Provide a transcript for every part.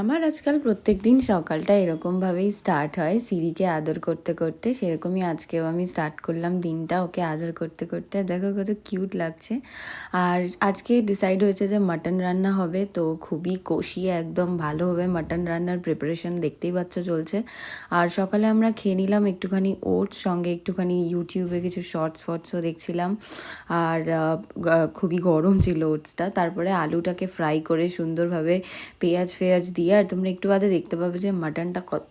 আমার আজকাল প্রত্যেকদিন সকালটা এরকমভাবেই স্টার্ট হয় সিরিকে আদর করতে করতে। সেরকমই আজকেও আমি স্টার্ট করলাম দিনটা ওকে আদর করতে করতে। দেখো কত কিউট লাগছে। আর আজকে ডিসাইড হয়েছে যে মাটন রান্না হবে, তো খুবই কষিয়ে একদম ভালোভাবে মাটন রান্নার প্রিপারেশন দেখতেই পাচ্ছ চলছে। আর সকালে আমরা খেয়ে নিলাম একটুখানি ওটস, সঙ্গে একটুখানি ইউটিউবে কিছু শর্টসও দেখছিলাম। আর খুবই গরম ছিল ওটসটা। তারপরে আলুটাকে ফ্রাই করে সুন্দরভাবে পেঁয়াজ দিয়ে, আর তোমরা একটু বাদে দেখতে পাবে যে মাটনটা কত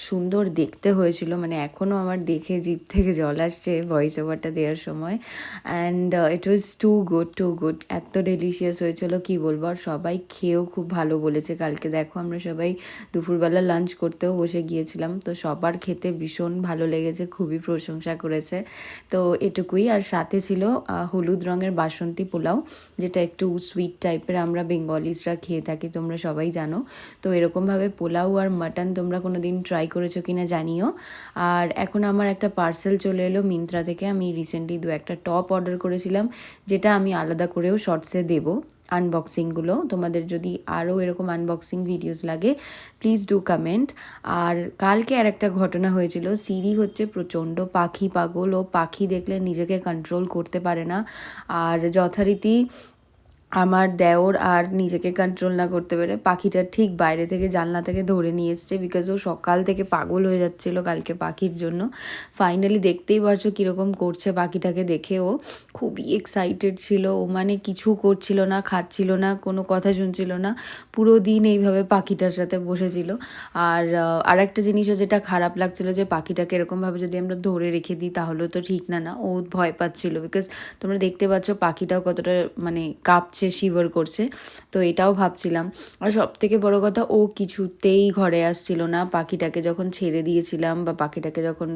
সুন্দর দেখতে হয়েছিল। এখনও আমার দেখে জিভ থেকে জল আসছে ভয়েস ওভারটা দেওয়ার সময়। And it was too good, এত ডেলিশিয়াস হয়েছিল কি বলবো। আর সবাই খেয়েও খুব ভালো বলেছে। কালকে দেখো আমরা সবাই দুপুরবেলা লাঞ্চ করতেও বসে গিয়েছিলাম, তো সবার খেতে ভীষণ ভালো লেগেছে, খুবই প্রশংসা করেছে। তো এটুকুই। আর সাথে ছিল হলুদ রঙের বাসন্তী পোলাও, যেটা একটু সুইট টাইপের আমরা বেঙ্গলিজরা খেয়ে থাকি, তোমরা সবাই জানো। তো এরকমভাবে পোলাও আর মাটন তোমরা কোনো দিন ট্রাই করেছো কি না জানিও। আর এখন আমার একটা পার্সেল চলে এলো মিন্ত্রা থেকে। আমি রিসেন্টলি একটা টপ অর্ডার করেছিলাম, যেটা আমি আলাদা করেও শর্টসে দেবো আনবক্সিংগুলো। তোমাদের যদি আরও এরকম আনবক্সিং ভিডিওস লাগে প্লিজ ডু কমেন্ট। আর কালকে আর একটা ঘটনা হয়েছিল। সিরি হচ্ছে প্রচণ্ড পাখি পাগল, ও পাখি দেখলে নিজেকে কন্ট্রোল করতে পারে না। আর যথারীতি আমার দেওর আর নিজেকে কন্ট্রোল না করতে পেরে পাখিটা ঠিক বাইরে থেকে জানলা থেকে ধরে নিয়ে এসছে, বিকজ ও সকাল থেকে পাগল হয়ে যাচ্ছিলো কালকে পাখির জন্য। ফাইনালি দেখতেই পারছো কীরকম করছে পাখিটাকে দেখে। ও খুবই এক্সাইটেড ছিল। ও কিছু করছিল না, খাচ্ছিল না, কোনো কথা শুনছিল না, পুরো দিন এইভাবে পাখিটার সাথে বসেছিল। আর একটা জিনিসও যেটা খারাপ লাগছিল, যে পাখিটাকে এরকমভাবে যদি আমরা ধরে রেখে দিই তাহলেও তো ঠিক না। ও ভয় পাচ্ছিল, বিকজ তোমরা দেখতে পাচ্ছ পাখিটাও কতটা কাঁপছে, শিভার করছে। তো এটাও ভাবছিলাম। আর সবথেকে বড় কথা, ও কিছুতেই ঘরে আসছিল না। পাখিটাকে যখন ছেড়ে দিয়েছিলাম, বা পাখিটাকে যখন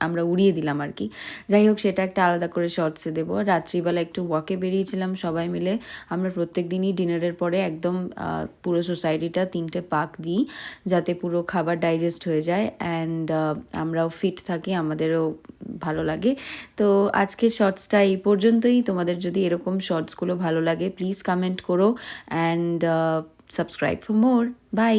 আমরা উড়িয়ে দিলাম আর কি, যাই হোক সেটা একটা আলাদা করে শর্টসে দেবো। রাত্রিবেলা একটু ওয়াকে বেরিয়েছিলাম সবাই মিলে। আমরা প্রত্যেক দিনই ডিনারের পরে একদম পুরো সোসাইটিটা 3টে পাক দিই, যাতে পুরো খাবার ডাইজেস্ট হয়ে যায় অ্যান্ড আমরাও ফিট থাকি, আমাদেরও ভালো লাগে। তো আজকের শর্টসটা এই পর্যন্তই। তোমাদের যদি এরকম শর্টসগুলো ভালো লাগে প্লিজ কমেন্ট করো and subscribe for more. By.